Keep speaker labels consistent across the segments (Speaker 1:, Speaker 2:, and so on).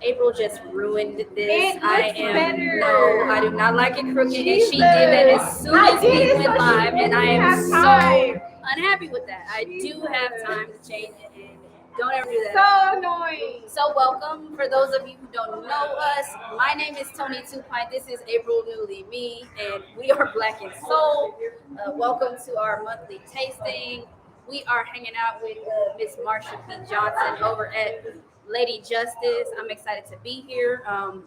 Speaker 1: April just ruined this.
Speaker 2: It looks better.
Speaker 1: No, I do not like it crooked,
Speaker 2: Jesus.
Speaker 1: and she did that as soon
Speaker 2: I
Speaker 1: as
Speaker 2: did
Speaker 1: we
Speaker 2: it
Speaker 1: went
Speaker 2: so she
Speaker 1: live, and I am
Speaker 2: have
Speaker 1: so
Speaker 2: time.
Speaker 1: unhappy with that. I do have time to change it, and don't ever do that.
Speaker 2: So annoying.
Speaker 1: So welcome. For those of you who don't know us, my name is Toni 2 Pint. This is April Newly Me, and we are Black and Soul. Welcome to our monthly tasting. We are hanging out with Miss Marsha P. Johnson over at Lady Justice. I'm excited to be here.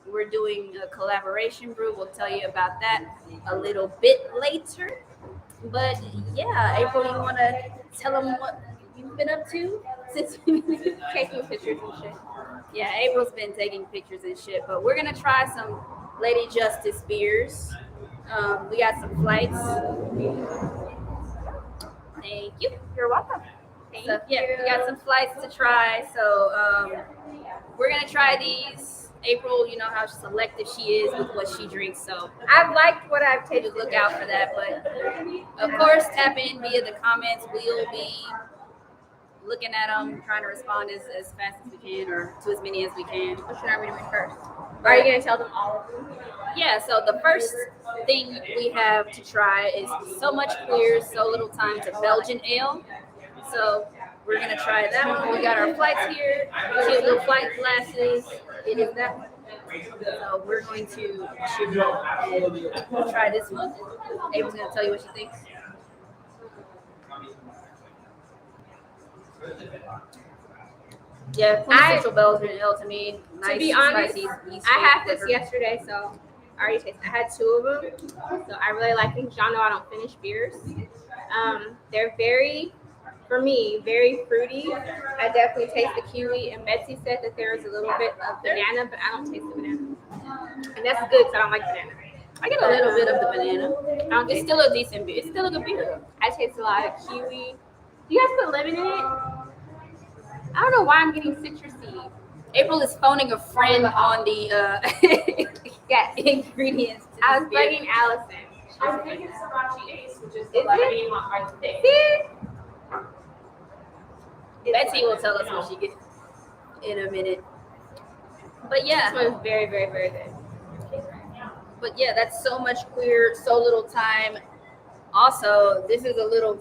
Speaker 1: We're doing a collaboration brew. We'll tell you about that a little bit later. But yeah, April, you want to tell them what you've been up to since we've been taking pictures and shit? Yeah, April's been taking pictures and shit, but we're gonna try some Lady Justice beers. We got some flights. Thank you.
Speaker 2: You're welcome.
Speaker 1: So yeah, we got some flights to try. So we're gonna try these. April, you know how selective she is with what she drinks, so
Speaker 2: I've liked what I've tasted.
Speaker 1: look out for that. But of course, tap in via the comments. We'll be looking at them, trying to respond as fast as we can, or to as many as we can.
Speaker 2: What should I be doing first? Are you gonna tell them all of them?
Speaker 1: Yeah, so the first thing we have to try is So Much Clear, So Little Time to Belgian Ale. So we're gonna try that one. We got our flights here, cute little flight glasses. It is that one. So we're going to chew and try this one. April's gonna tell you what she thinks. Yeah, quintessential Belgian Ale to me. Nice,
Speaker 2: To be honest,
Speaker 1: spicy,
Speaker 2: I had this yesterday, so I already tasted. I had two of them, so I really like them. Y'all know I don't finish beers. They're very, for me, very fruity. I definitely taste the kiwi, and Betsy said that there is a little bit of banana, but I don't taste the banana, and that's good because I don't like banana.
Speaker 1: I get a little bit of the banana. It's still a decent beer. It's still a good beer.
Speaker 2: I taste a lot of kiwi. Do you guys put lemon in it? I don't know why I'm getting citrusy.
Speaker 1: April is phoning a friend on the
Speaker 2: Yes.
Speaker 1: ingredients. To
Speaker 2: I
Speaker 1: this
Speaker 2: was
Speaker 1: beer.
Speaker 2: bugging Allison.
Speaker 3: I think it's Sriracha Ace, which is
Speaker 2: Is
Speaker 3: the lemon
Speaker 2: it?
Speaker 3: you want right there.
Speaker 2: See?
Speaker 1: Betsy will tell us what she gets in a minute. But
Speaker 2: This
Speaker 1: yeah,
Speaker 2: one's very, very, very good.
Speaker 1: but yeah, that's So Much Queer, So Little Time. Also, this is a little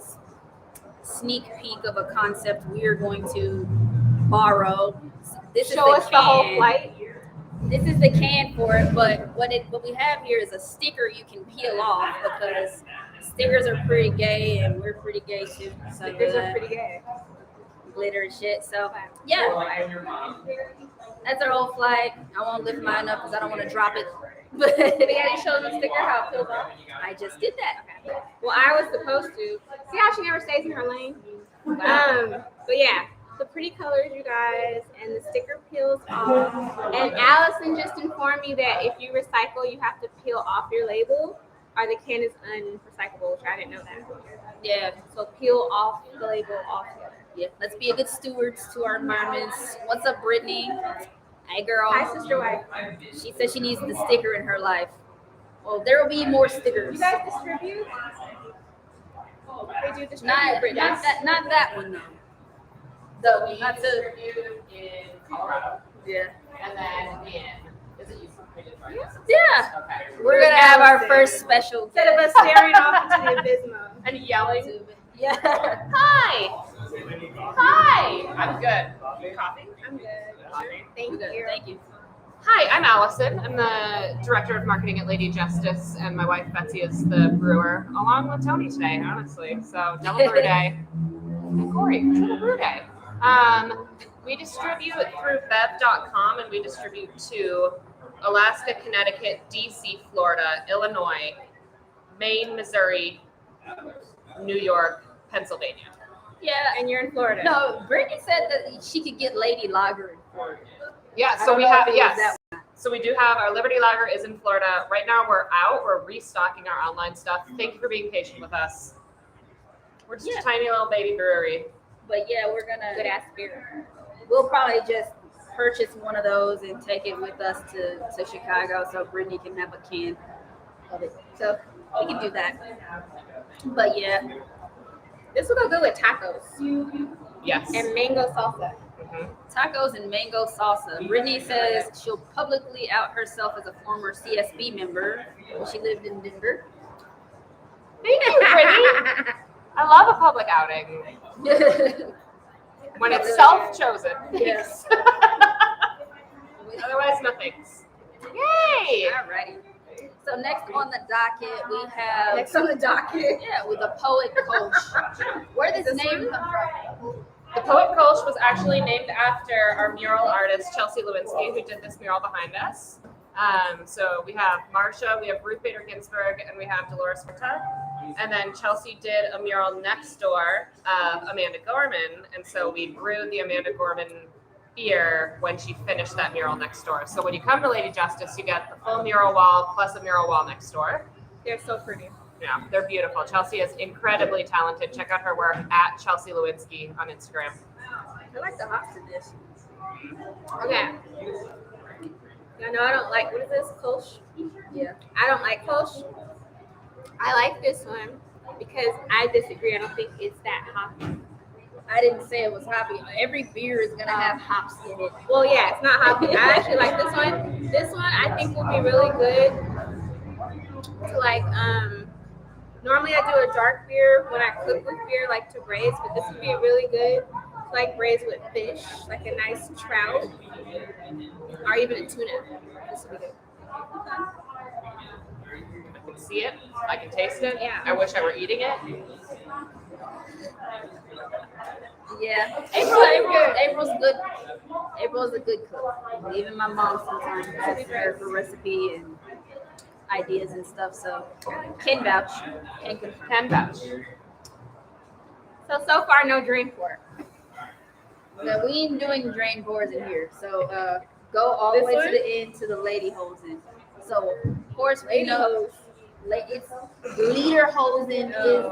Speaker 1: sneak peek of a concept we're going to borrow. This
Speaker 2: Show
Speaker 1: is
Speaker 2: us the whole
Speaker 1: can.
Speaker 2: flight.
Speaker 1: This is the can for it, but what we have here is a sticker you can peel off because stickers are pretty gay and we're pretty gay too. So
Speaker 2: Stickers are pretty good.
Speaker 1: glitter and shit. So yeah, that's our whole flight. I won't lift mine up because I don't want to drop it. But
Speaker 2: But yeah, you show them the sticker how it peels off.
Speaker 1: I just did that.
Speaker 2: Well, I was supposed to. See how she never stays in her lane? But yeah, the pretty colors, you guys, and the sticker peels off. And Allison just informed me that if you recycle, you have to peel off your label, or the can is unrecyclable, which I didn't know that.
Speaker 1: Yeah,
Speaker 2: So peel off the label altogether.
Speaker 1: yeah. Let's be a good stewards to our environments. What's up, Brittany? Hey, girl.
Speaker 2: Hi, sister wife.
Speaker 1: She said she needs the sticker in her life. Well, there will be more stickers.
Speaker 2: You guys distribute? They do distribute.
Speaker 1: Not that one though.
Speaker 3: We
Speaker 1: Not the
Speaker 3: distribute in Colorado,
Speaker 1: yeah.
Speaker 3: and then is it you?
Speaker 1: Yeah.
Speaker 3: Okay.
Speaker 1: We're gonna have our first special
Speaker 2: Instead of us
Speaker 1: guest.
Speaker 2: staring off into the abysmal.
Speaker 3: And yelling.
Speaker 1: Yeah.
Speaker 3: Hi. Hi. I'm good. Coffee?
Speaker 2: I'm good.
Speaker 3: Coffee.
Speaker 2: Thank you.
Speaker 1: Thank you.
Speaker 3: Hi, I'm Allison. I'm the director of marketing at Lady Justice, and my wife Betsy is the brewer, along with Toni today, honestly. So double brew day. And Corey, triple brew day. We distribute through bev.com, and we distribute to Alaska, Connecticut, DC, Florida, Illinois, Maine, Missouri, New York, Pennsylvania.
Speaker 1: Yeah.
Speaker 2: And you're in Florida.
Speaker 1: No, Brittany said that she could get Lady Lager in Florida.
Speaker 3: Yeah,
Speaker 1: I
Speaker 3: so
Speaker 1: don't
Speaker 3: we
Speaker 1: know
Speaker 3: have
Speaker 1: if it was
Speaker 3: yes.
Speaker 1: that
Speaker 3: So we do have our Liberty Lager is in Florida. Right now we're out. We're restocking our online stuff. Thank you for being patient with us. We're just a tiny little baby brewery.
Speaker 1: But yeah, we're gonna
Speaker 2: Good ass beer.
Speaker 1: we'll probably just purchase one of those and take it with us to Chicago so Brittany can have a can of it. So we can do that. But yeah,
Speaker 2: This will go good with tacos
Speaker 3: Yes.
Speaker 2: and mango salsa.
Speaker 1: Tacos and mango salsa. Brittany says she'll publicly out herself as a former CSB member when she lived in Denver.
Speaker 3: Thank you, Brittany. I love a public outing when it's self-chosen.
Speaker 1: Yes.
Speaker 3: Otherwise, no thanks. Yay!
Speaker 1: Alrighty. So next on the docket we have
Speaker 2: Next on the docket.
Speaker 1: with the poet coach. Where did this name come from?
Speaker 3: The Poet Kolsch was actually named after our mural artist, Chelsea Lewinsky, who did this mural behind us. So we have Marsha, we have Ruth Bader Ginsburg, and we have Dolores Huerta. And then Chelsea did a mural next door of Amanda Gorman. And so we brewed the Amanda Gorman beer when she finished that mural next door. So when you come to Lady Justice, you get the full mural wall plus a mural wall next door.
Speaker 2: They're so pretty.
Speaker 3: Yeah, they're beautiful. Chelsea is incredibly talented. Check out her work at Chelsea Lewinsky on Instagram.
Speaker 1: I like the hops in this.
Speaker 2: Okay. Y'all know I don't like, what is this, Kolsch?
Speaker 1: Yeah.
Speaker 2: I don't like Kolsch. I like this one because I disagree. I don't think it's that hoppy.
Speaker 1: I didn't say it was hoppy. Every beer is gonna have hops in it.
Speaker 2: Well, yeah, it's not hoppy. I actually like this one. This one I think will be really good to like, normally I do a dark beer when I cook with beer, like to braise, but this would be really good to like braise with fish, like a nice trout, or even a tuna. This would be good.
Speaker 3: I can see it. I can taste it.
Speaker 2: Yeah.
Speaker 3: I wish I were eating it.
Speaker 1: Yeah. April's good. April's a good cook. Even my mom sometimes asks her for recipe and ideas and stuff. So can vouch. Can confirm.
Speaker 3: Can vouch.
Speaker 2: So far, no drain pour.
Speaker 1: Now, we ain't doing drain pours in here. So go all the
Speaker 2: This
Speaker 1: way
Speaker 2: one?
Speaker 1: to the end to the lady hosen. So of course we know it's Lederhosen is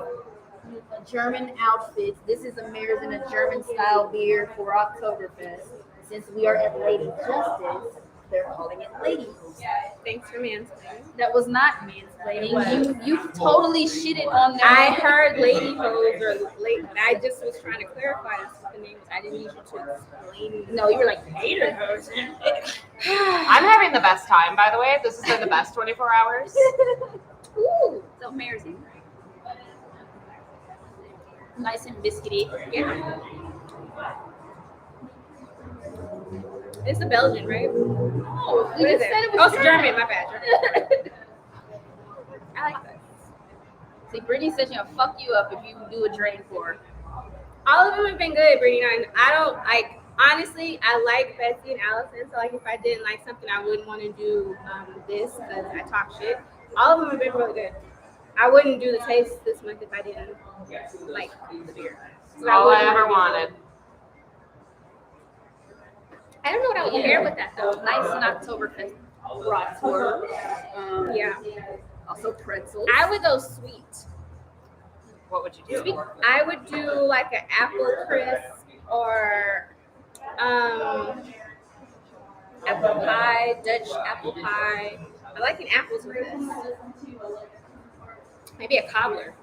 Speaker 1: a German outfit. This is a Mares in a German style beer for Oktoberfest. Since we are at Lady Justice, they're calling it Lady Hosen.
Speaker 2: Thanks for mansplaining.
Speaker 1: That was not mansplaining. You totally shitted on their
Speaker 2: I heard lady hose or late. I just was trying to clarify that's what the name was. I didn't need you to explain.
Speaker 1: No, you were like Lederhosen.
Speaker 3: I'm having the best time, by the way. This has been the best 24 hours.
Speaker 1: Ooh, so Mares. Nice and biscuity.
Speaker 2: Yeah. It's a Belgian, right?
Speaker 1: Oh,
Speaker 2: What is it? Oh, it's German. My bad. German. I like that.
Speaker 1: See, Brittany said she'll fuck you up if you do a drain pour.
Speaker 2: All of them have been good, Brittany. And I don't like. Honestly, I like Betsy and Allison. So like, if I didn't like something, I wouldn't want to do this because I talk shit. All of them have been really good. I wouldn't do the taste this month if I didn't like the beer. So
Speaker 3: All I
Speaker 2: wouldn't
Speaker 3: ever
Speaker 2: wanna do
Speaker 3: wanted.
Speaker 2: I don't know what I would pair with that though.
Speaker 1: Nice and Oktoberfest bratwurst.
Speaker 2: Yeah.
Speaker 1: Also pretzels.
Speaker 2: I would go sweet.
Speaker 3: What would you do?
Speaker 2: I would do like an apple crisp or apple pie, Dutch apple pie. I like an apples with this. Maybe a cobbler.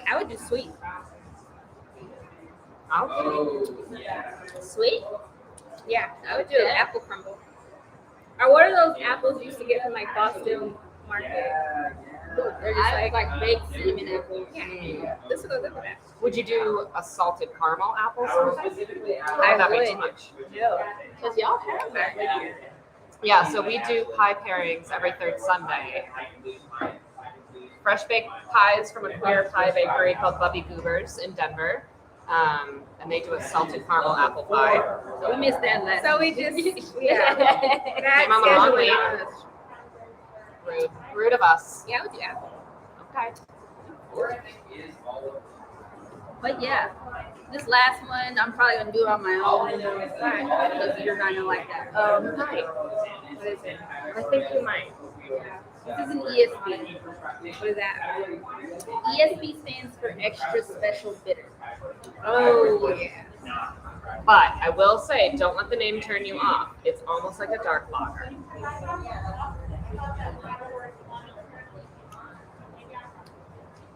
Speaker 2: I would do sweet.
Speaker 1: Sweet.
Speaker 2: Yeah, I would do an apple crumble. Or what are those apples you used to get from like Boston Market?
Speaker 1: They're just like baked cinnamon apples.
Speaker 2: Yeah, this would go good with that.
Speaker 3: Would you do a salted caramel apple?
Speaker 1: I
Speaker 3: That'd be
Speaker 1: would.
Speaker 3: too much.
Speaker 1: Because y'all have that.
Speaker 3: Yeah, so we do pie pairings every third Sunday. Fresh baked pies from a queer pie bakery called Bubby Goobers in Denver. And they do a salted caramel apple pie.
Speaker 1: So we missed that last.
Speaker 2: So we just, yeah.
Speaker 3: Came on the wrong week. Rude. Rude of us.
Speaker 2: Yeah, I would do apple.
Speaker 3: Okay.
Speaker 1: But yeah, this last one, I'm probably going to do it on my own. Because you're not going to like that. What is it?
Speaker 3: I think you might.
Speaker 1: This is an ESB.
Speaker 2: What is that?
Speaker 1: ESB stands for extra special bitter.
Speaker 2: Oh, yeah.
Speaker 3: But I will say, don't let the name turn you off. It's almost like a dark lager.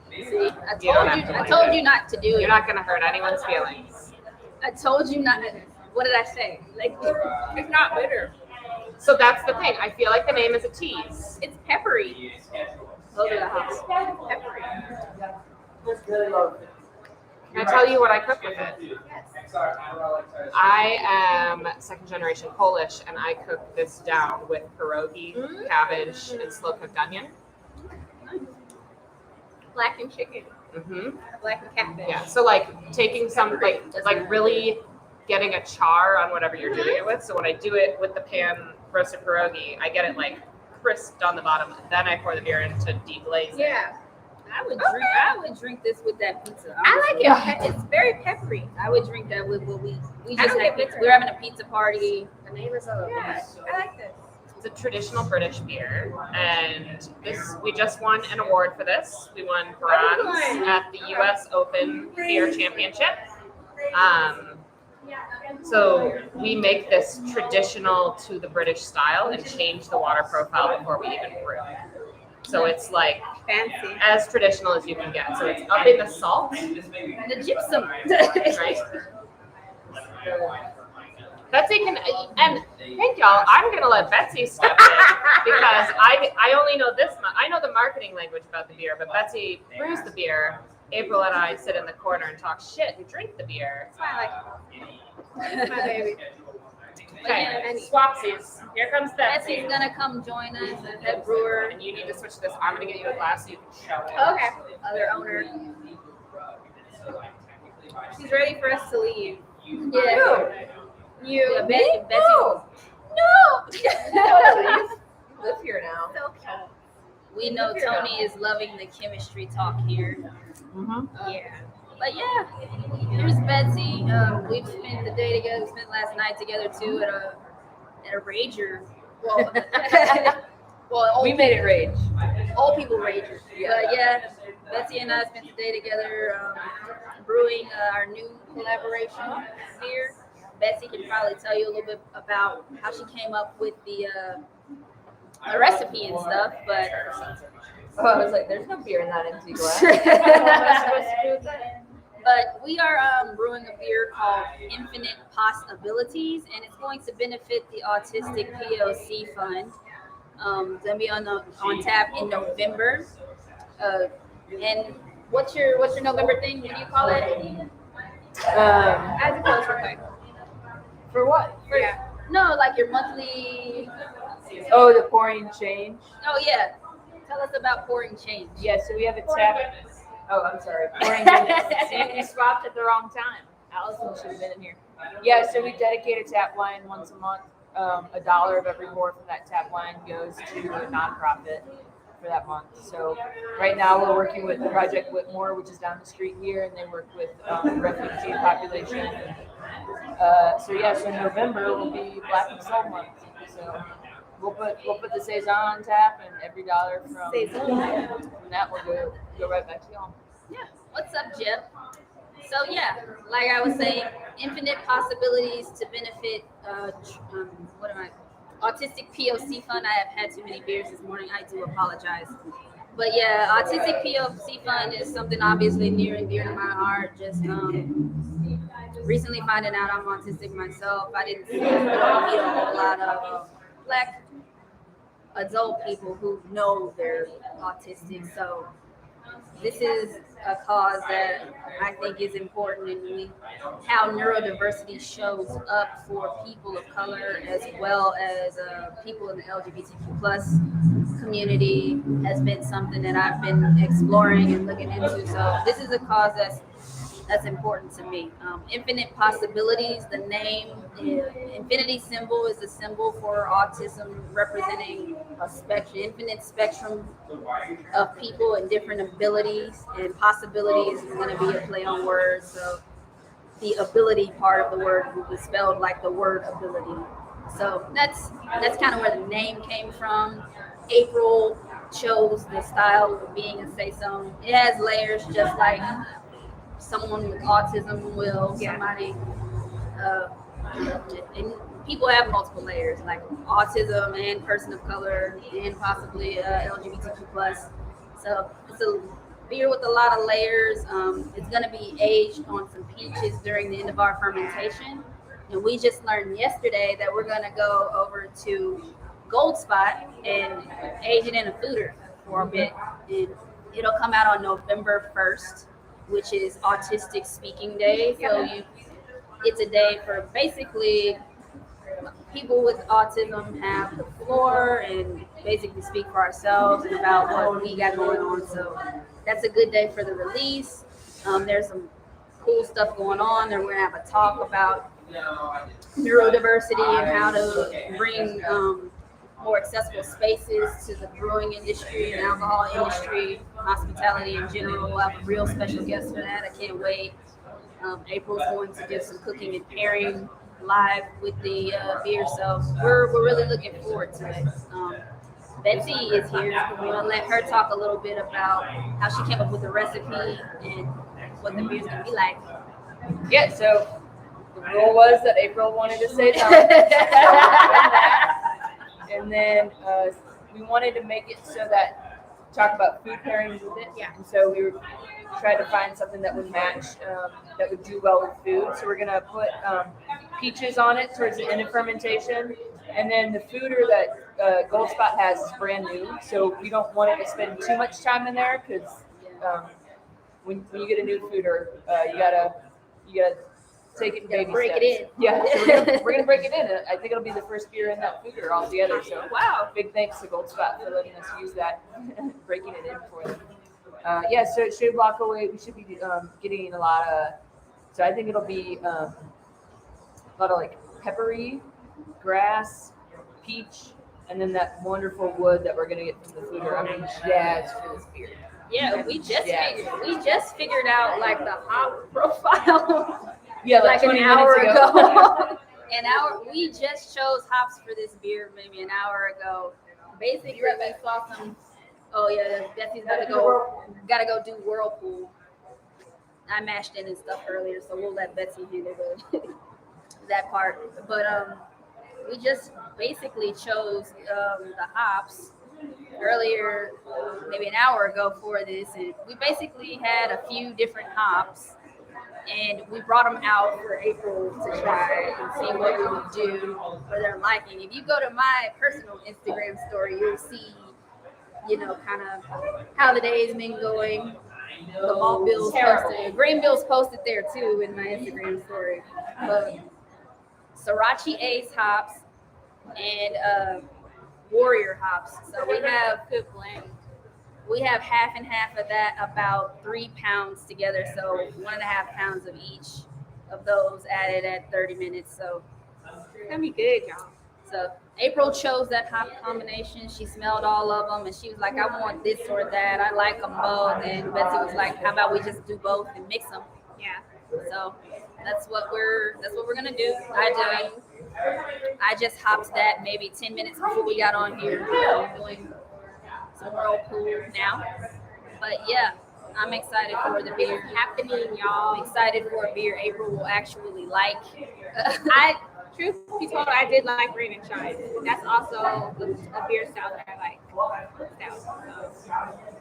Speaker 1: See, I told you not to do it.
Speaker 3: You're not going to hurt anyone's feelings.
Speaker 1: I told you not. What did I say? Like,
Speaker 2: It's not bitter.
Speaker 3: So that's the thing. I feel like the name is a tease.
Speaker 2: It's peppery.
Speaker 1: those are the hops.
Speaker 2: Peppery.
Speaker 3: Can I tell you what I cook with it?
Speaker 2: Yes.
Speaker 3: I am second generation Polish, and I cook this down with pierogi, cabbage, and slow cooked onion.
Speaker 2: Blackened chicken.
Speaker 3: Mm-hmm.
Speaker 2: Blackened cabbage.
Speaker 3: Yeah. So like taking some like really getting a char on whatever you're doing it with. So when I do it with the pan roasted pierogi, I get it like crisped on the bottom. Then I pour the beer into deglaze.
Speaker 2: Yeah.
Speaker 1: I would
Speaker 2: Okay.
Speaker 1: drink. I would drink this with that pizza.
Speaker 2: I like it. It's very peppery.
Speaker 1: I would drink that with what we
Speaker 2: I
Speaker 1: just
Speaker 2: don't
Speaker 1: had
Speaker 2: get
Speaker 1: pizza.
Speaker 2: bitter.
Speaker 1: We're having a pizza party. The neighbors are
Speaker 2: Yeah, I like this.
Speaker 3: It's a traditional British beer, and this we just won an award for this. We won bronze at the U.S. Open Beer Championship. So we make this traditional to the British style and change the water profile before we even brew. So it's like
Speaker 2: Fancy.
Speaker 3: as traditional as you can get. So it's up in the salt,
Speaker 1: The gypsum.
Speaker 3: right? Betsy can, and thank y'all. I'm gonna let Betsy step in because I only know this much. I know the marketing language about the beer, but Betsy brews the beer. April and I sit in the corner and talk shit and drink the beer.
Speaker 2: That's why I like it. That's my baby.
Speaker 3: Okay, swapsies. Here comes Betsy.
Speaker 1: Betsy's gonna come join us at that brewer.
Speaker 3: And you need to switch this. I'm gonna get you a glass so you can show it.
Speaker 2: Okay.
Speaker 1: Other owner.
Speaker 2: She's ready for us to leave.
Speaker 1: Yeah.
Speaker 2: You.
Speaker 1: Yeah, Betsy.
Speaker 2: No.
Speaker 4: Live here now.
Speaker 2: So cute.
Speaker 1: We know Tony is loving the chemistry talk here.
Speaker 2: Yeah.
Speaker 1: But yeah, here's Betsy. We've spent the day together. We spent last night together too at a rager. Well, well,
Speaker 4: We made it rage.
Speaker 1: old people rager.
Speaker 4: Yeah.
Speaker 1: But yeah, Betsy and I spent the day together brewing our new collaboration beer. Betsy can probably tell you a little bit about how she came up with the recipe and stuff, but
Speaker 4: Oh, I was like, there's no beer in that empty glass. What am I supposed to do with that?
Speaker 1: But we are brewing a beer called Infinite Possibilities, and it's going to benefit the Autistic POC Fund. It's gonna be on tap in November. And what's your November thing? What do you call it?
Speaker 2: I had to close real quick.
Speaker 4: For what?
Speaker 2: Yeah.
Speaker 1: No, like your monthly.
Speaker 4: Oh, the pouring change.
Speaker 1: Oh yeah. Tell us about pouring change.
Speaker 4: Yeah, so we have a tap. Oh, I'm sorry. Pouring See, we swapped at the wrong time. Allison should have been in here. Yeah, so we dedicate a tap line once a month. $1 of every pour from that tap line goes to a nonprofit for that month. So right now we're working with Project Whitmore, which is down the street here, and they work with the refugee population. So in November will be Black and Soul Month. So we'll put the saison on tap, and every dollar from that will go right back to y'all.
Speaker 1: Yeah. What's up, Jeff? So yeah, like I was saying, infinite possibilities to benefit. Autistic POC Fund. I have had too many beers this morning. I do apologize. But yeah, Autistic POC Fund is something obviously near and dear to my heart. Just recently finding out I'm autistic myself. I didn't meet a whole lot of Black adult people who know they're autistic. So this is a cause that I think is important, and how neurodiversity shows up for people of color as well as people in the LGBTQ plus community has been something that I've been exploring and looking into. So this is a cause that's important to me. Infinite Possibilities, the name, the infinity symbol is a symbol for autism, representing a spectrum, infinite spectrum of people and different abilities, and possibilities is going to be a play on words. So the ability part of the word will be spelled like the word ability. So that's kind of where the name came from. April chose the style of being a say-so. It has layers, just like someone with autism will. Somebody, and people have multiple layers, like autism and person of color and possibly LGBTQ plus. So it's beer with a lot of layers. It's going to be aged on some peaches during the end of our fermentation. And we just learned yesterday that we're going to go over to Gold Spot and age it in a foeder for a bit. And it'll come out on November 1st, which is Autistic Speaking Day. So it's a day for basically people with autism have the floor and basically speak for ourselves and about what we got going on. So that's a good day for the release. There's some cool stuff going on. We're gonna have a talk about neurodiversity and how to bring more accessible spaces to the brewing industry and alcohol industry, hospitality in general. We'll have a real special guest for that. I can't wait. April's going to do some cooking and pairing live with the beer, so we're really looking forward to it. Betsy is here. We're gonna let her talk a little bit about how she came up with the recipe and what the beer's gonna be like.
Speaker 4: Yeah, so the rule was that April wanted to say something. And then we wanted to make it so that talk about food pairings with it.
Speaker 2: Yeah.
Speaker 4: And so we were trying to find something that would match, that would do well with food. So we're gonna put peaches on it towards the end of fermentation, and then the foeder that Gold Spot has is brand new, so we don't want it to spend too much time in there because when you get a new foeder, you gotta take it in baby
Speaker 1: break
Speaker 4: steps.
Speaker 1: it in.
Speaker 4: Yeah, so we're gonna break it in. I think it'll be the first beer in that foeder altogether. So
Speaker 2: Wow.
Speaker 4: big thanks to Gold Spot for letting us use that, breaking it in for them. Yeah, so it should block away. We should be getting a lot of. So I think it'll be a lot of like peppery, grass, peach, and then that wonderful wood that we're gonna get from the foeder. I'm jazzed for this beer.
Speaker 1: Yeah, we just figured out like the hop profile.
Speaker 4: Yeah,
Speaker 1: like an
Speaker 4: 20
Speaker 1: hour
Speaker 4: minutes ago.
Speaker 1: We just chose hops for this beer maybe an hour ago. Basically, we saw some. Oh yeah, Betsy's gotta go do Whirlpool. I mashed in and stuff earlier, so we'll let Betsy handle that part. But we just basically chose the hops earlier, maybe an hour ago for this, and we basically had a few different hops, and we brought them out for April to try and see what we would do for their liking. If you go to my personal Instagram story, you'll see, kind of how the day's been going. The malt bills posted, grain bills posted there too in my Instagram story. But Sriracha Ace hops and Warrior hops. So we have
Speaker 2: good blend.
Speaker 1: We have half and half of that, about 3 pounds together. So 1.5 pounds of each of those added at 30 minutes. So
Speaker 2: It's gonna be good, y'all.
Speaker 1: So April chose that hop combination. She smelled all of them, and she was like, "I want this or that. I like them both." And Betsy was like, "How about we just do both and mix them?"
Speaker 2: Yeah.
Speaker 1: So that's what we're gonna do. I just hopped that maybe 10 minutes before we got on here. I'm doing some Whirlpool now, but yeah, I'm excited for the beer happening, y'all. I'm excited for a beer April will actually like.
Speaker 2: Truth be told, I did like Rain and Shine. That's also a beer style that I like.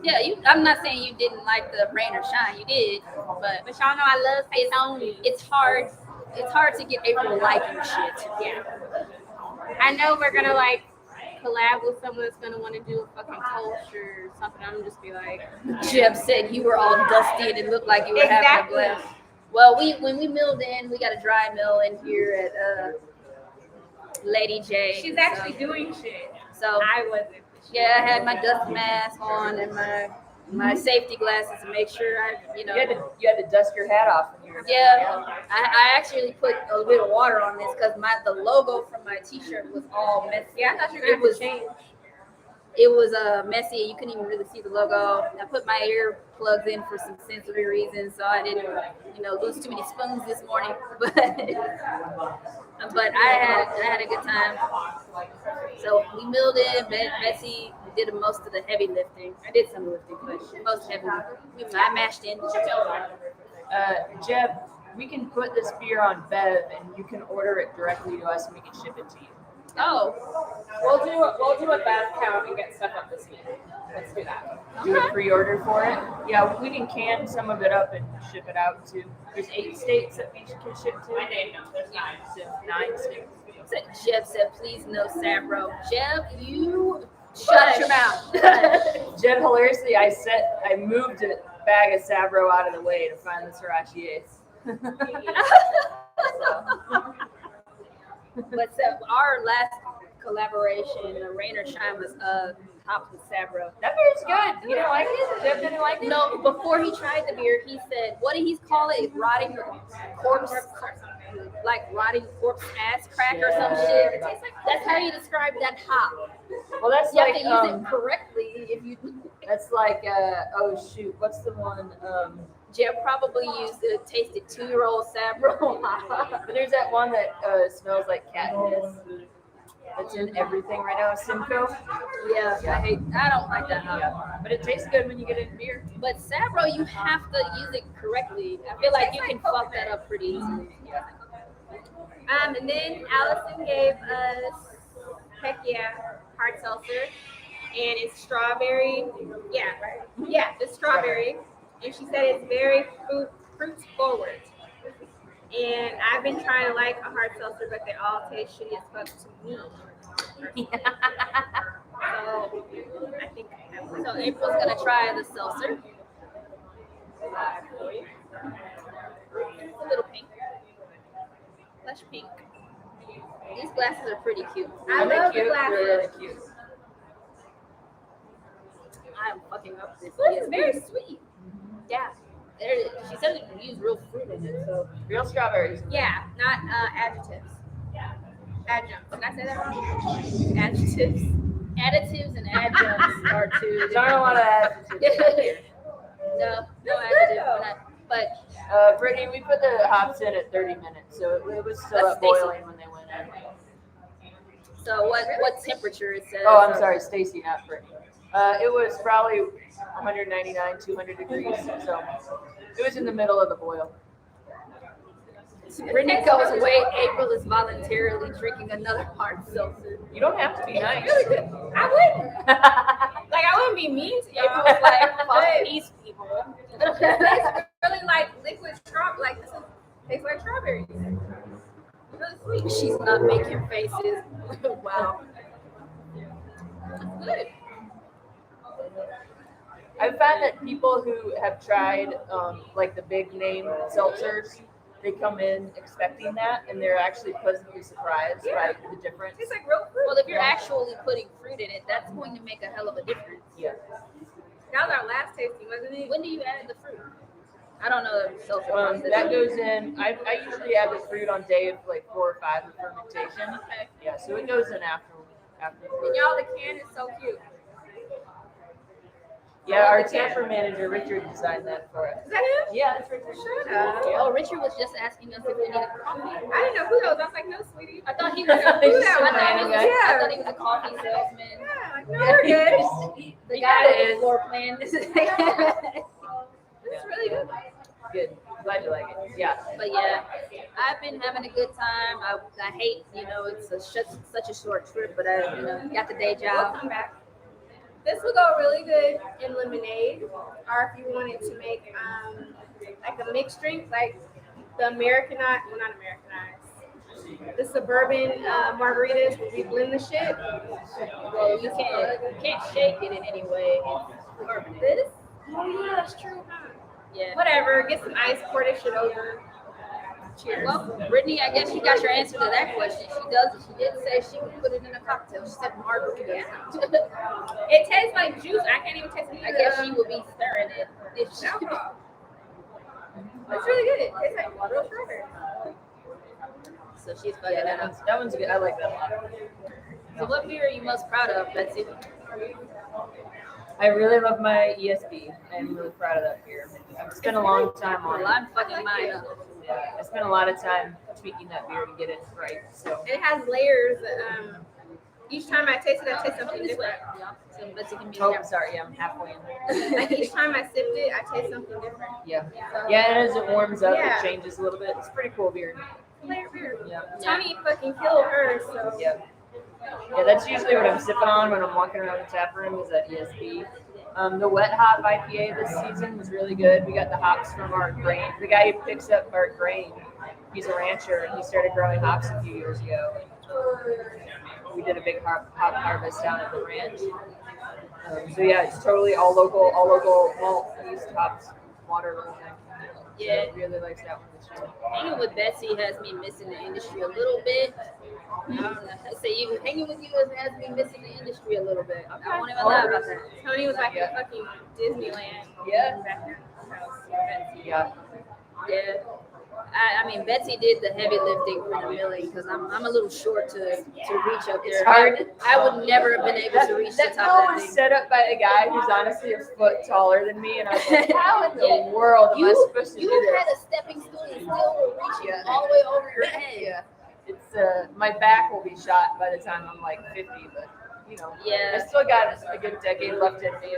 Speaker 1: Yeah, I'm not saying you didn't like the Rain or Shine. You did, but
Speaker 2: y'all know I love Tony.
Speaker 1: It's hard to get April liking shit.
Speaker 2: Yeah. I know we're gonna like collab with someone that's gonna want to do a fucking culture or something. I'm just be like,
Speaker 1: Jeb said you were all dusty and it looked like you were having a blast. Well, when we milled in, we got a dry mill in here at Lady J.
Speaker 2: she's actually doing shit.
Speaker 1: So
Speaker 2: I wasn't.
Speaker 1: yeah, I had my dust mask on and my safety glasses to make sure
Speaker 4: You had to dust your hat off when you were.
Speaker 1: Yeah, I actually put a little bit of water on this because the logo from my T-shirt was all messy.
Speaker 2: Yeah, I thought you were gonna have to change.
Speaker 1: It was messy. You couldn't even really see the logo. I put my ear plugs in for some sensory reasons, so I didn't, lose too many spoons this morning. But I had a good time. So we milled in. Betsy did most of the heavy lifting. I did some lifting, but most heavy. I mashed in.
Speaker 4: Jeb, we can put this beer on Bev, and you can order it directly to us, and we can ship it to you.
Speaker 1: Oh,
Speaker 3: We'll do a bath count and get stuff up this week. Let's do that.
Speaker 4: Do a pre-order for it. Yeah, we can can some of it up and ship it out too. There's 8 states that we can ship to.
Speaker 3: I didn't know. There's 9.
Speaker 4: So 9 states.
Speaker 1: Jeb said, please no Sabro. Jeb, you
Speaker 3: Shut your mouth.
Speaker 4: Jeb, hilariously, I moved a bag of Sabro out of the way to find the Sriracha Ace.
Speaker 1: But so our last collaboration, the Rain or Shine, was topped with Sabro.
Speaker 4: That beer's good. You didn't like it? Jeb didn't like it?
Speaker 1: No, before he tried the beer, he said, what did he call it? Rotting corpse, like rotting corpse ass crack or some shit. It tastes like, that's how you describe that hop.
Speaker 4: Well, that's
Speaker 1: You have
Speaker 4: like
Speaker 1: to use it correctly if you.
Speaker 4: that's like oh shoot, what's the one?
Speaker 1: Jeb probably used a tasted 2-year-old Sabro hop.
Speaker 4: But there's that one that smells like cat piss. That's in everything right now. Simcoe.
Speaker 1: Yeah, I don't like that hop.
Speaker 4: Yeah. But it tastes good when you get it in beer.
Speaker 1: But Sabro, you have to use it correctly. I feel like you can fuck that up pretty easily.
Speaker 2: And then Allison gave us Heck Yeah hard seltzer, and it's strawberry. Yeah, right. Yeah, it's strawberry, and she said it's very fruit forward. And I've been trying to like a hard seltzer, but they all taste shitty as fuck to me. So I think
Speaker 1: So April's gonna try the seltzer. It's a little pink. Lush pink. These glasses are pretty cute.
Speaker 2: I love the
Speaker 4: They're
Speaker 2: glasses.
Speaker 4: really cute.
Speaker 1: I'm fucking up this.
Speaker 2: This is very sweet.
Speaker 1: Yeah. She said it used real fruit in it, so.
Speaker 4: Real strawberries.
Speaker 2: Yeah, not adjectives. Adjuncts. Did I say that wrong? Adjectives.
Speaker 1: Additives and adjuncts are two.
Speaker 4: There's not a lot of adjectives.
Speaker 1: No
Speaker 2: That's
Speaker 1: adjectives.
Speaker 2: good, though.
Speaker 1: But
Speaker 4: Brittany, we put the hops in at 30 minutes, so it was still
Speaker 1: That's
Speaker 4: at boiling when they went in.
Speaker 1: so what temperature it says?
Speaker 4: Oh, I'm sorry, Stacy, not Brittany. It was probably 199, 200 degrees, so it was in the middle of the boil.
Speaker 1: Brittany goes away. April is voluntarily drinking another hard seltzer.
Speaker 4: You don't have to be nice.
Speaker 2: Really good. I wouldn't. Like, I wouldn't be mean to y'all.
Speaker 1: April was like, fuck
Speaker 2: But
Speaker 1: these people.
Speaker 2: it's really like liquid strawberry. Like, this tastes like strawberries. It's really sweet.
Speaker 1: She's not making faces. Wow. Good.
Speaker 4: I've found that people who have tried like the big name seltzers, they come in expecting that, and they're actually pleasantly surprised by the difference.
Speaker 2: It tastes like real fruit.
Speaker 1: Well, if you're actually putting fruit in it, that's going to make a hell of a difference.
Speaker 4: Yeah.
Speaker 2: That was our last tasting, wasn't it?
Speaker 1: When do you add the fruit? I don't know the seltzer process.
Speaker 4: That goes in. I usually add the fruit on day of like 4 or 5 of fermentation.
Speaker 1: Okay.
Speaker 4: Yeah, so it goes in after.
Speaker 2: And y'all, the can is so cute.
Speaker 4: Yeah, our tamper manager Richard designed that for us.
Speaker 2: Is that him?
Speaker 4: Yeah, that's Richard.
Speaker 2: Shut up.
Speaker 1: Oh, Richard was just asking us if we needed coffee.
Speaker 2: I didn't know who those. I was like, no, sweetie.
Speaker 1: I thought he was
Speaker 2: I
Speaker 1: a
Speaker 2: knew that one.
Speaker 1: I thought he was a coffee salesman.
Speaker 2: Yeah, like, no, we're good.
Speaker 1: The
Speaker 4: He
Speaker 1: guy
Speaker 4: kinda
Speaker 1: with the
Speaker 4: is.
Speaker 1: floor plan.
Speaker 2: It's really good.
Speaker 4: Good. Glad you like it. Yeah.
Speaker 1: But yeah, I've been having a good time. I hate, it's such a short trip, but I, got the day
Speaker 2: We'll
Speaker 1: job.
Speaker 2: come back. This would go really good in lemonade, or if you wanted to make like a mixed drink, like the Americanized, well, not Americanized, the suburban margaritas where we blend the shit.
Speaker 1: Well, you can't shake it in any way.
Speaker 2: This? Oh yeah, that's true. Huh?
Speaker 1: Yeah.
Speaker 2: Whatever. Get some ice, pour this shit over. Cheers.
Speaker 1: Well, Brittany, I guess you got your answer to that question. She does. She did say she would put it in a cocktail. She said margarita.
Speaker 2: It tastes like juice. I can't even taste it.
Speaker 1: I guess she would be stirring it. If she,
Speaker 2: Alcohol. It's really good. It tastes like real strawberry.
Speaker 1: so she's fucking
Speaker 4: Yeah,
Speaker 1: that up.
Speaker 4: that one's good. I like that one.
Speaker 1: So what beer are you most proud of, Betsy?
Speaker 4: I really love my ESB. I'm really proud of that beer. I've spent a long time on
Speaker 1: Well,
Speaker 4: it.
Speaker 1: I'm fucking mine up.
Speaker 4: Yeah, I spent a lot of time tweaking that beer to get it right. So
Speaker 2: It has layers. Each time I taste it, I taste something
Speaker 1: This way.
Speaker 2: different.
Speaker 1: Yeah. So Betsy can be
Speaker 4: oh,
Speaker 1: there.
Speaker 4: sorry, yeah, I'm halfway in there.
Speaker 2: Like each time I sipped it, I taste something different.
Speaker 4: Yeah,
Speaker 2: So,
Speaker 4: yeah, and as it warms up,
Speaker 2: Yeah.
Speaker 4: it changes a little bit. It's pretty cool beer.
Speaker 2: layer beer.
Speaker 4: Yeah,
Speaker 2: Tony fucking killed her, so
Speaker 4: yeah. Yeah, that's usually what I'm sipping on when I'm walking around the tap room is that ESB. The wet hop IPA this season was really good. We got the hops from our grain. The guy who picks up our grain, he's a rancher and he started growing hops a few years ago. We did a big hop harvest down at the ranch. So yeah, it's totally all local malt, yeast, hops, water, the whole thing.
Speaker 1: Yeah.
Speaker 4: So really likes that one this year.
Speaker 1: Hanging with Betsy has me missing the industry a little bit. I say even hanging with you has me missing the industry a little bit. I won't even lie about that.
Speaker 2: Tony was like
Speaker 4: Yeah.
Speaker 2: in fucking Disneyland.
Speaker 4: Yeah.
Speaker 2: Back there.
Speaker 4: Yeah.
Speaker 1: Yeah. I mean, Betsy did the heavy lifting for the milling because I'm a little short to reach up there.
Speaker 4: It's hard.
Speaker 1: I would never have been able to reach the
Speaker 4: That
Speaker 1: top
Speaker 4: mill
Speaker 1: of that
Speaker 4: was
Speaker 1: thing.
Speaker 4: set up by a guy who's honestly a foot taller than me, and I was like, how in the world am I supposed to do
Speaker 1: You
Speaker 4: this?
Speaker 1: had a stepping stool and still were reaching all the way over your head.
Speaker 4: Yeah. It's my back will be shot by the time I'm like 50, but you know,
Speaker 1: Yeah.
Speaker 4: I still got a good decade left in me.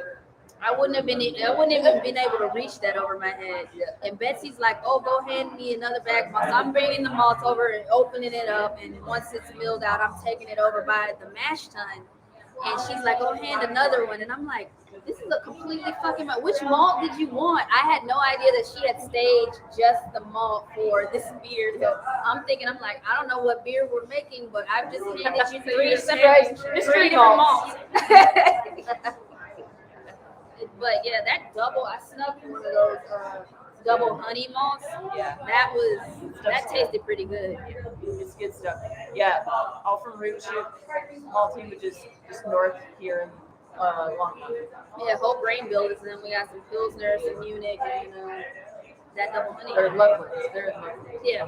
Speaker 1: I wouldn't even been able to reach that over my head.
Speaker 4: Yeah.
Speaker 1: And Betsy's like, oh, go hand me another bag of malts. I'm bringing the malts over and opening it up. And once it's milled out, I'm taking it over by the mash tun. And she's like, oh, hand another one. And I'm like, this is a completely fucking malt. Which malt did you want? I had no idea that she had staged just the malt for this beer. So I'm thinking, I'm like, I don't know what beer we're making, but I've just handed you three different malts. But yeah, that double, I snuck one of those double honey malts.
Speaker 4: Yeah.
Speaker 1: That tasted pretty good.
Speaker 4: It's good stuff. Yeah, all from Root Ship Malting, which is just north here in Longmont.
Speaker 1: Yeah, whole grain builders, and then we got some Pilsner, some Munich, and that double honey.
Speaker 4: They're lovely. They're lovely.
Speaker 1: Yeah.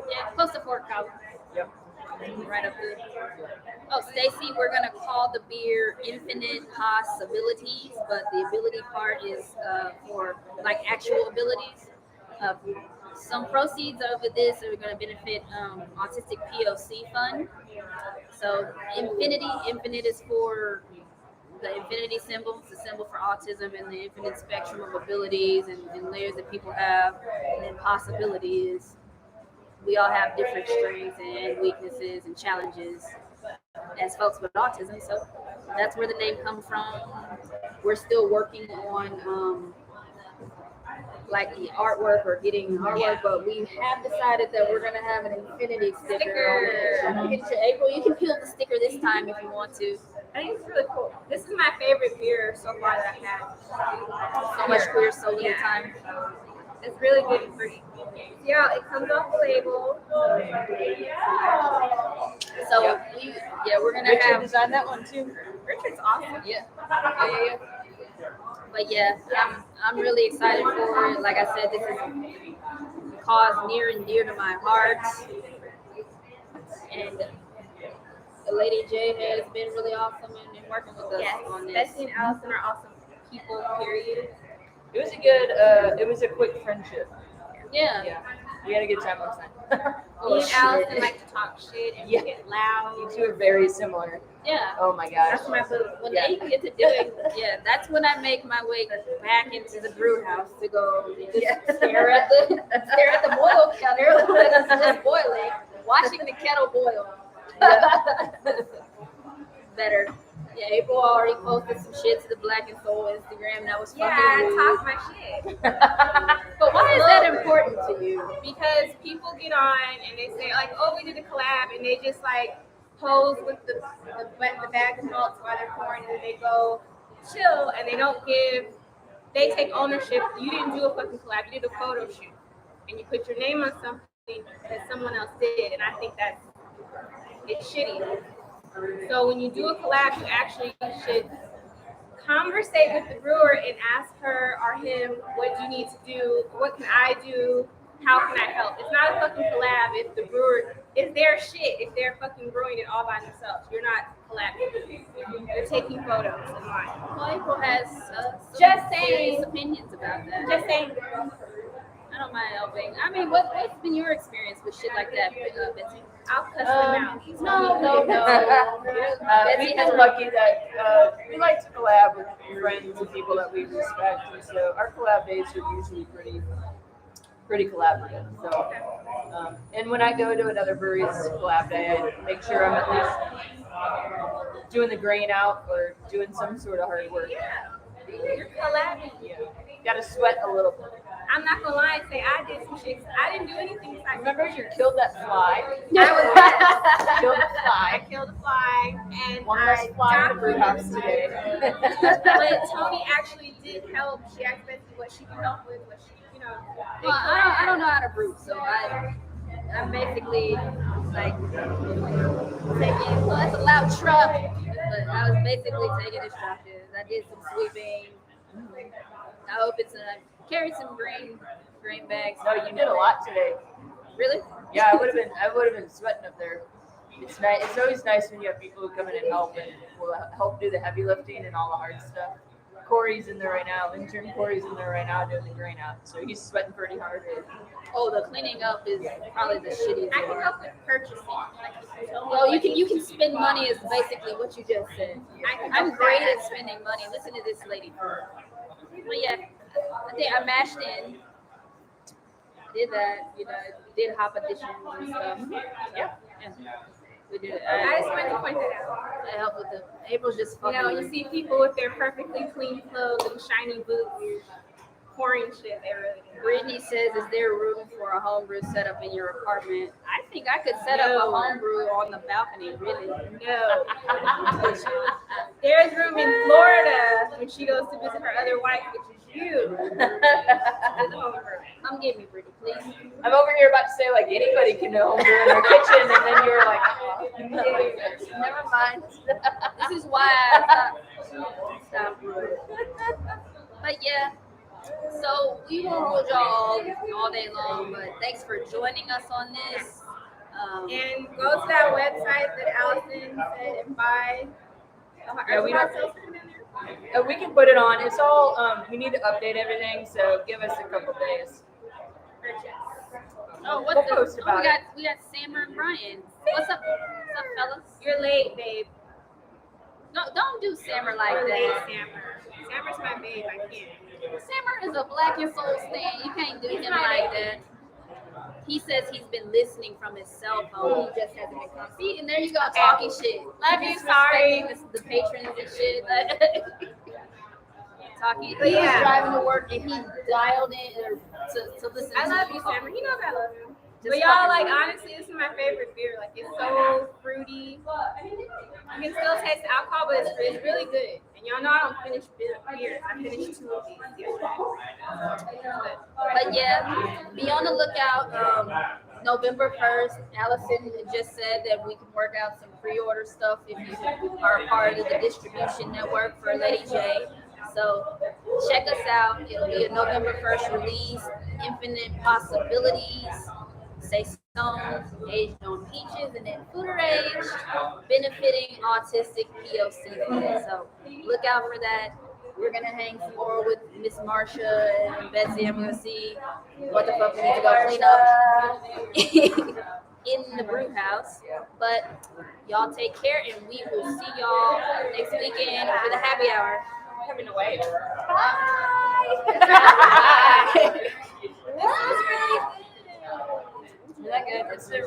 Speaker 1: Yeah, close to Fort Collins.
Speaker 4: Yep.
Speaker 1: Right up there. Oh, Stacy, we're gonna call the beer Infinite Possibilities, but the ability part is for like actual abilities. Some proceeds of this are going to benefit Autistic POC Fund. So infinite is for the infinity symbol. It's a symbol for autism and the infinite spectrum of abilities and layers that people have. And then possibility is we all have different strengths and weaknesses and challenges as folks with autism. So that's where the name comes from. We're still working on like the artwork or getting artwork, but we have decided that we're gonna have an infinity sticker. April, you can peel the sticker this time if you want to.
Speaker 2: I think it's really cool. This is my favorite beer so far that I've had.
Speaker 1: So much queer so little time.
Speaker 2: It's really good and pretty. Yeah, it comes off the label.
Speaker 1: So we're gonna
Speaker 4: Richard
Speaker 1: have.
Speaker 4: designed that one too.
Speaker 2: Richard's awesome.
Speaker 4: Yeah.
Speaker 1: But yeah, I'm really excited for it. Like I said, this is a cause near and dear to my heart. And Lady J has been really awesome in working with us on this.
Speaker 2: Bessie and Allison are awesome people, period.
Speaker 4: It was a quick friendship.
Speaker 1: Yeah.
Speaker 4: Yeah. We had a good time last night.
Speaker 2: Me and Allison like to talk shit and
Speaker 4: Yeah.
Speaker 2: get loud.
Speaker 4: You two are very similar.
Speaker 1: Yeah.
Speaker 4: Oh my gosh.
Speaker 2: That's my boo.
Speaker 1: When they get to doing, that's when I make my way back into the brew house to go stare at the boil kettle that's just boiling, watching the kettle boil. Better. Yeah, April already posted some shit to the Black and Soul Instagram. That was fucking
Speaker 2: I
Speaker 1: rude.
Speaker 2: talk my shit.
Speaker 1: But why is that important to you?
Speaker 2: Because people get on and they say like, oh, we did a collab, and they just like pose with the bag of malts while they're pouring, and then they go chill, and they take ownership. You didn't do a fucking collab, you did a photo shoot, and you put your name on something that someone else did, and I think it's shitty. So when you do a collab, you actually should conversate with the brewer and ask her or him, what do you need to do? What can I do? How can I help? It's not a fucking collab if the brewer, it's their shit if they're fucking brewing it all by themselves. You're not collabing. You're taking photos and lying.
Speaker 1: Well, April has
Speaker 2: Just
Speaker 1: serious
Speaker 2: saying.
Speaker 1: opinions about that.
Speaker 2: Just saying.
Speaker 1: I don't mind helping. I mean, what's been your experience with shit like that, Betsy?
Speaker 2: I'll cuss them out.
Speaker 1: No.
Speaker 4: We've been lucky that we like to collab with friends and people that we respect, and so our collab days are usually pretty pretty collaborative. So, and when I go to another brewery's collab day, I make sure I'm at least doing the grain out or doing some sort of hard work.
Speaker 2: You're collabing.
Speaker 4: Yeah, gotta sweat a little bit.
Speaker 2: I'm not gonna lie and say I did some shit. I didn't do anything besides
Speaker 4: Remember, you killed that fly.
Speaker 2: I
Speaker 4: Killed the
Speaker 2: I
Speaker 4: fly.
Speaker 2: killed a fly and
Speaker 4: One less fly in the brew house today.
Speaker 2: But Toni actually did help. She asked basically what she could help with, what she,
Speaker 1: Well, I don't know how to brew, so I'm basically like taking. Well, it's a loud truck, but I was basically taking instructions. I did some sweeping. I opened some, carried some green bags.
Speaker 4: No, you did a lot today.
Speaker 1: Really?
Speaker 4: Yeah, I would have been sweating up there. It's nice. It's always nice when you have people who come in and help will help do the heavy lifting and all the hard stuff. Corey's in there right now. Intern Corey's in there right now doing the grain out, so he's sweating pretty hard.
Speaker 1: Oh, the cleaning up is probably the shittiest.
Speaker 2: I can
Speaker 1: part.
Speaker 2: help with purchasing. Like, if you don't know
Speaker 1: Well,
Speaker 2: what
Speaker 1: you can spend money is basically what you just said. I'm great at spending money. Listen to this lady. But yeah, I mashed in. Did that, did hop additions and stuff. Yeah. We did it.
Speaker 2: I just wanted to point that out.
Speaker 1: I helped with them. April's just fucking.
Speaker 2: You see people with their perfectly clean clothes and shiny boots pouring shit. They really do.
Speaker 1: Brittany says, is there room for a homebrew setup in your apartment? I think I could set up a homebrew on the balcony, really.
Speaker 2: No. There's room in Florida when she goes to visit her other wife, which is you.
Speaker 1: Come get me, Brittany, please.
Speaker 4: I'm over here about to say like anybody can homebrew in their kitchen, and then you're like, oh, never mind.
Speaker 1: This is why I stopped brewing. But yeah. So we won't hold y'all all day long, but thanks for joining us on this.
Speaker 2: And go to that website that Allison said and buy.
Speaker 4: Yeah, we don't. We can put it on. It's all. We need to update everything, so give us a couple days.
Speaker 1: Oh,
Speaker 4: We'll post about it.
Speaker 1: we got Sammer and Brian. What's up, fellas?
Speaker 2: You're late, babe.
Speaker 1: No, don't do Sammer like
Speaker 2: You're late,
Speaker 1: that.
Speaker 2: Sammer. Sammer's my babe. I can't.
Speaker 1: Sammer is a black and soul stan. You can't do him like that. He says he's been listening from his cell phone. He just hasn't been coming. See, and there you go, talking shit.
Speaker 2: Love you, sorry.
Speaker 1: The patrons and shit. Talking.
Speaker 2: But
Speaker 1: He was
Speaker 2: yeah.
Speaker 1: driving to work and he dialed in to listen.
Speaker 2: I
Speaker 1: to
Speaker 2: love
Speaker 1: me
Speaker 2: you,
Speaker 1: talk.
Speaker 2: Sammer. He knows I love him.
Speaker 1: Just
Speaker 2: But y'all,
Speaker 1: fucking
Speaker 2: like,
Speaker 1: with me.
Speaker 2: honestly, this is my favorite beer. Like, it's so fruity. You can still taste the alcohol, but it's really good. And y'all know I don't finish beers. I finished 2 of these yesterday.
Speaker 1: But yeah, be on the lookout. November 1st, Allison just said that we can work out some pre-order stuff if you are a part of the distribution network for Lady J. So check us out. It'll be a November 1st release. Infinite Possibilities. Say Stone, aged on peaches, and then Fooder Age, benefiting autistic POC. So look out for that. We're gonna hang some more with Miss Marsha and Betsy. I'm gonna see what the fuck we need to go clean up in the brew house. But y'all take care, and we will see y'all next weekend for the happy hour.
Speaker 3: Having to wait.
Speaker 1: Bye.
Speaker 4: Isn't that good? It's a really